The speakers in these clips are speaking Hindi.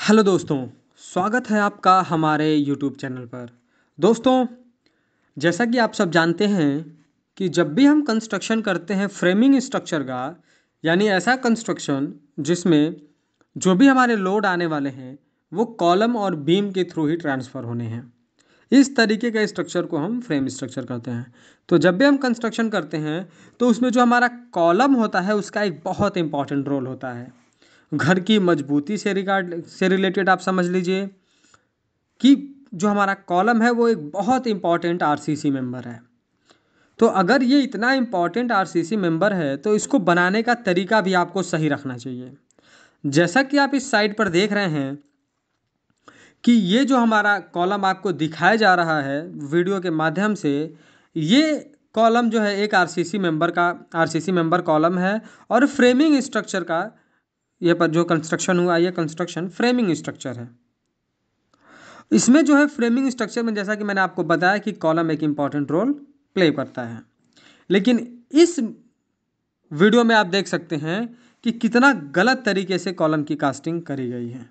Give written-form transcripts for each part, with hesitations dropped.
हेलो दोस्तों, स्वागत है आपका हमारे यूट्यूब चैनल पर। दोस्तों, जैसा कि आप सब जानते हैं कि जब भी हम कंस्ट्रक्शन करते हैं फ्रेमिंग स्ट्रक्चर का, यानी ऐसा कंस्ट्रक्शन जिसमें जो भी हमारे लोड आने वाले हैं वो कॉलम और बीम के थ्रू ही ट्रांसफ़र होने हैं, इस तरीके का स्ट्रक्चर को हम फ्रेम स्ट्रक्चर कहते हैं। तो जब भी हम कंस्ट्रक्शन करते हैं तो उसमें जो हमारा कॉलम होता है उसका एक बहुत इंपॉर्टेंट रोल होता है। घर की मजबूती से रिलेटेड आप समझ लीजिए कि जो हमारा कॉलम है वो एक बहुत इंपॉर्टेंट आरसीसी मेंबर है। तो अगर ये इतना इंपॉर्टेंट आरसीसी मेंबर है तो इसको बनाने का तरीका भी आपको सही रखना चाहिए। जैसा कि आप इस साइड पर देख रहे हैं कि ये जो हमारा कॉलम आपको दिखाया जा रहा है वीडियो के माध्यम से, ये कॉलम जो है एक आरसीसी मेंबर कॉलम है और फ्रेमिंग स्ट्रक्चर का ये पर जो कंस्ट्रक्शन हुआ ये कंस्ट्रक्शन फ्रेमिंग स्ट्रक्चर है। इसमें जो है फ्रेमिंग स्ट्रक्चर में जैसा कि मैंने आपको बताया कि कॉलम एक इम्पॉर्टेंट रोल प्ले करता है, लेकिन इस वीडियो में आप देख सकते हैं कि कितना गलत तरीके से कॉलम की कास्टिंग करी गई है।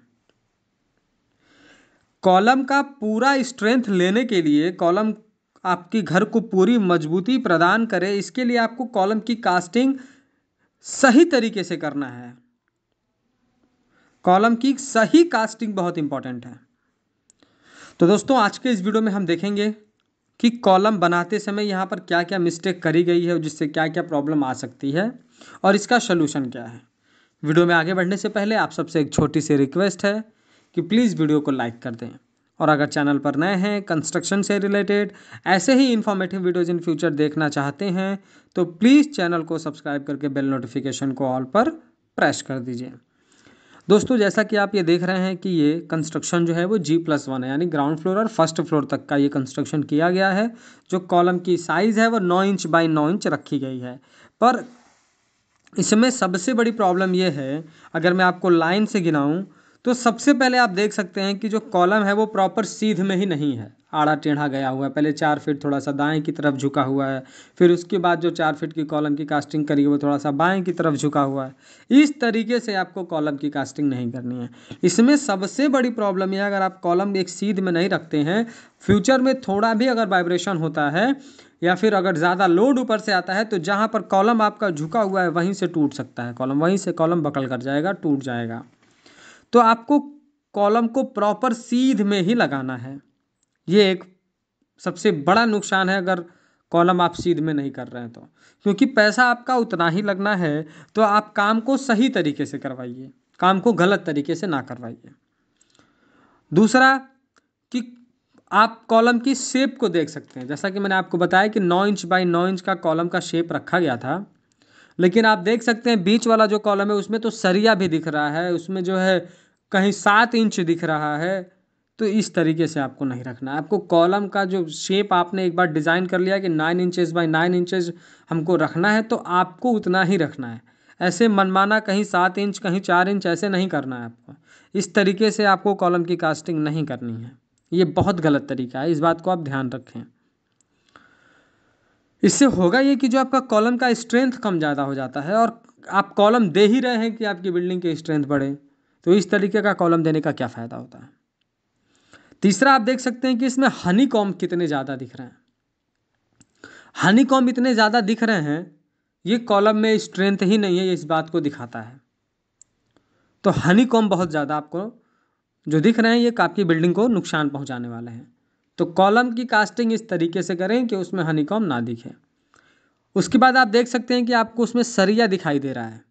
कॉलम का पूरा स्ट्रेंथ लेने के लिए, कॉलम आपकी घर को पूरी मजबूती प्रदान करे, इसके लिए आपको कॉलम की कास्टिंग सही तरीके से करना है। कॉलम की सही कास्टिंग बहुत इंपॉर्टेंट है। तो दोस्तों, आज के इस वीडियो में हम देखेंगे कि कॉलम बनाते समय यहाँ पर क्या क्या मिस्टेक करी गई है, जिससे क्या क्या प्रॉब्लम आ सकती है और इसका सलूशन क्या है। वीडियो में आगे बढ़ने से पहले आप सबसे एक छोटी सी रिक्वेस्ट है कि प्लीज़ वीडियो को लाइक कर दें, और अगर चैनल पर नए हैं, कंस्ट्रक्शन से रिलेटेड ऐसे ही इन्फॉर्मेटिव वीडियोज़ इन फ्यूचर देखना चाहते हैं तो प्लीज़ चैनल को सब्सक्राइब करके बेल नोटिफिकेशन को ऑल पर प्रेस कर दीजिए। दोस्तों, जैसा कि आप ये देख रहे हैं कि ये कंस्ट्रक्शन जो है वो G+1 है, यानी ग्राउंड फ्लोर और फर्स्ट फ्लोर तक का ये कंस्ट्रक्शन किया गया है। जो कॉलम की साइज़ है वो 9 इंच बाई 9 इंच रखी गई है। पर इसमें सबसे बड़ी प्रॉब्लम ये है, अगर मैं आपको लाइन से गिनाऊं तो सबसे पहले आप देख सकते हैं कि जो कॉलम है वो प्रॉपर सीध में ही नहीं है, आड़ा टेढ़ा गया हुआ है। पहले 4 फीट थोड़ा सा दाएं की तरफ झुका हुआ है, फिर उसके बाद जो 4 फीट की कॉलम की कास्टिंग करी है वो थोड़ा सा बाएं की तरफ झुका हुआ है। इस तरीके से आपको कॉलम की कास्टिंग नहीं करनी है। इसमें सबसे बड़ी प्रॉब्लम यह है, अगर आप कॉलम एक सीध में नहीं रखते हैं, फ्यूचर में थोड़ा भी अगर वाइब्रेशन होता है या फिर अगर ज़्यादा लोड ऊपर से आता है तो जहाँ पर कॉलम आपका झुका हुआ है वहीं से टूट सकता है कॉलम, वहीं से कॉलम बकल कर जाएगा, टूट जाएगा। तो आपको कॉलम को प्रॉपर सीध में ही लगाना है। ये एक सबसे बड़ा नुकसान है अगर कॉलम आप सीध में नहीं कर रहे हैं तो, क्योंकि पैसा आपका उतना ही लगना है। तो आप काम को सही तरीके से करवाइए, काम को गलत तरीके से ना करवाइए। दूसरा कि आप कॉलम की शेप को देख सकते हैं। जैसा कि मैंने आपको बताया कि 9 इंच बाई 9 इंच का कॉलम का शेप रखा गया था, लेकिन आप देख सकते हैं बीच वाला जो कॉलम है उसमें तो सरिया भी दिख रहा है, उसमें जो है कहीं 7 इंच दिख रहा है। तो इस तरीके से आपको नहीं रखना है। आपको कॉलम का जो शेप आपने एक बार डिज़ाइन कर लिया कि 9 इंचेस बाई 9 इंचेस हमको रखना है, तो आपको उतना ही रखना है। ऐसे मनमाना कहीं 7 इंच कहीं 4 इंच ऐसे नहीं करना है आपको। इस तरीके से आपको कॉलम की कास्टिंग नहीं करनी है। ये बहुत गलत तरीका है, इस बात को आप ध्यान रखें। इससे होगा ये कि जो आपका कॉलम का स्ट्रेंथ कम ज़्यादा हो जाता है, और आप कॉलम दे ही रहे हैं कि आपकी बिल्डिंग की स्ट्रेंथ बढ़े, तो इस तरीके का कॉलम देने का क्या फ़ायदा होता है। तीसरा, आप देख सकते हैं कि इसमें हनी कॉम्ब कितने ज़्यादा दिख रहे हैं। हनी कॉम्ब इतने ज़्यादा दिख रहे हैं, ये कॉलम में स्ट्रेंथ ही नहीं है, ये इस बात को दिखाता है। तो हनी कॉम्ब बहुत ज़्यादा आपको जो दिख रहे हैं ये आपकी बिल्डिंग को नुकसान पहुंचाने वाले हैं। तो कॉलम की कास्टिंग इस तरीके से करें कि उसमें हनी कॉम्ब ना दिखे। उसके बाद आप देख सकते हैं कि आपको उसमें सरिया दिखाई दे रहा है।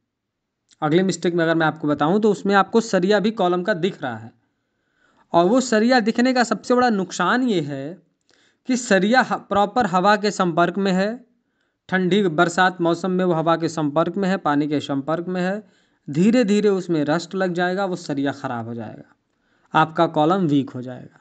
अगले मिस्टेक में अगर मैं आपको बताऊं तो उसमें आपको सरिया भी कॉलम का दिख रहा है, और वो सरिया दिखने का सबसे बड़ा नुकसान ये है कि सरिया प्रॉपर हवा के संपर्क में है, ठंडी बरसात मौसम में वो हवा के संपर्क में है, पानी के संपर्क में है, धीरे धीरे उसमें रस्ट लग जाएगा, वो सरिया ख़राब हो जाएगा, आपका कॉलम वीक हो जाएगा।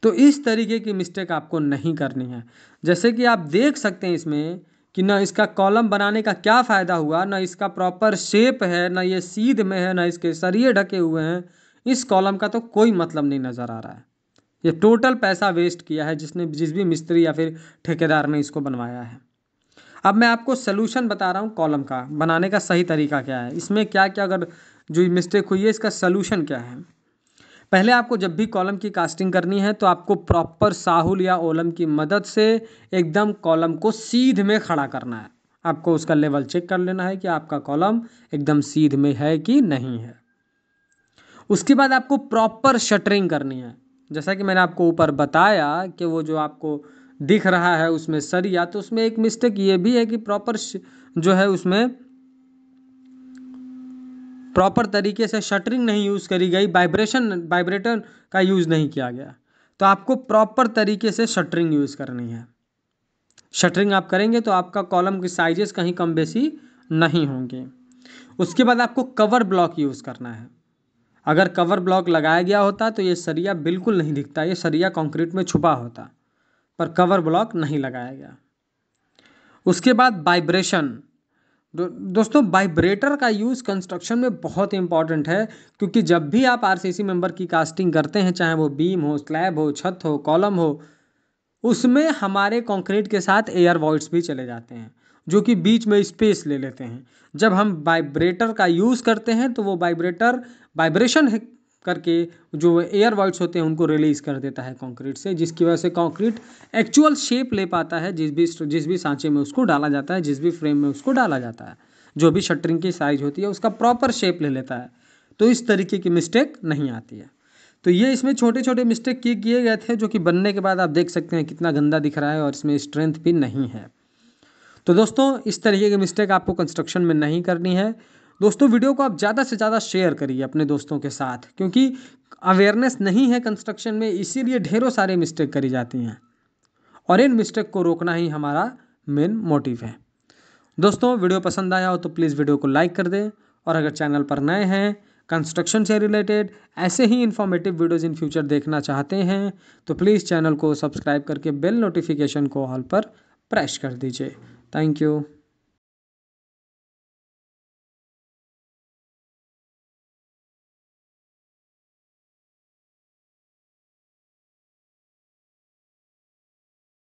तो इस तरीके की मिस्टेक आपको नहीं करनी है। जैसे कि आप देख सकते हैं इसमें कि ना इसका कॉलम बनाने का क्या फ़ायदा हुआ, ना इसका प्रॉपर शेप है, ना ये सीध में है, ना इसके सरिये ढके हुए हैं। इस कॉलम का तो कोई मतलब नहीं नज़र आ रहा है। ये टोटल पैसा वेस्ट किया है जिस भी मिस्त्री या फिर ठेकेदार ने इसको बनवाया है। अब मैं आपको सलूशन बता रहा हूँ, कॉलम का बनाने का सही तरीका क्या है, इसमें क्या क्या अगर जो मिस्टेक हुई है इसका सलूशन क्या है। पहले आपको जब भी कॉलम की कास्टिंग करनी है तो आपको प्रॉपर साहुल या ओलम की मदद से एकदम कॉलम को सीध में खड़ा करना है। आपको उसका लेवल चेक कर लेना है कि आपका कॉलम एकदम सीध में है कि नहीं है। उसके बाद आपको प्रॉपर शटरिंग करनी है। जैसा कि मैंने आपको ऊपर बताया कि वो जो आपको दिख रहा है उसमें सरिया, तो उसमें एक मिस्टेक ये भी है कि प्रॉपर जो है उसमें प्रॉपर तरीके से शटरिंग नहीं यूज़ करी गई, वाइब्रेटर का यूज़ नहीं किया गया। तो आपको प्रॉपर तरीके से शटरिंग यूज़ करनी है। शटरिंग आप करेंगे तो आपका कॉलम की साइजेस कहीं कम बेसी नहीं होंगे। उसके बाद आपको कवर ब्लॉक यूज़ करना है। अगर कवर ब्लॉक लगाया गया होता तो ये सरिया बिल्कुल नहीं दिखता, ये सरिया कंक्रीट में छुपा होता, पर कवर ब्लॉक नहीं लगाया गया। उसके बाद वाइब्रेशन। दोस्तों वाइब्रेटर का यूज़ कंस्ट्रक्शन में बहुत इंपॉर्टेंट है, क्योंकि जब भी आप आरसीसी मेंबर की कास्टिंग करते हैं, चाहे वो बीम हो, स्लैब हो, छत हो, कॉलम हो, उसमें हमारे कंक्रीट के साथ एयर वॉइड्स भी चले जाते हैं जो कि बीच में स्पेस ले लेते हैं। जब हम वाइब्रेटर का यूज़ करते हैं तो वो वाइब्रेटर वाइब्रेशन करके जो एयर वॉइड्स होते हैं उनको रिलीज़ कर देता है कंक्रीट से, जिसकी वजह से कंक्रीट एक्चुअल शेप ले पाता है जिस भी सांचे में उसको डाला जाता है, जिस भी फ्रेम में उसको डाला जाता है, जो भी शटरिंग की साइज होती है उसका प्रॉपर शेप ले लेता है। तो इस तरीके की मिस्टेक नहीं आती है। तो ये इसमें छोटे छोटे मिस्टेक किए गए थे जो कि बनने के बाद आप देख सकते हैं कितना गंदा दिख रहा है और इसमें स्ट्रेंथ भी नहीं है। तो दोस्तों इस तरीके की मिस्टेक आपको कंस्ट्रक्शन में नहीं करनी है। दोस्तों वीडियो को आप ज़्यादा से ज़्यादा शेयर करिए अपने दोस्तों के साथ, क्योंकि अवेयरनेस नहीं है कंस्ट्रक्शन में, इसीलिए ढेरों सारे मिस्टेक करी जाती हैं और इन मिस्टेक को रोकना ही हमारा मेन मोटिव है। दोस्तों वीडियो पसंद आया हो तो प्लीज़ वीडियो को लाइक कर दें, और अगर चैनल पर नए हैं, कंस्ट्रक्शन से रिलेटेड ऐसे ही इन्फॉर्मेटिव वीडियोज़ इन फ्यूचर देखना चाहते हैं तो प्लीज़ चैनल को सब्सक्राइब करके बेल नोटिफिकेशन को ऑल पर प्रेस कर दीजिए। Thank you.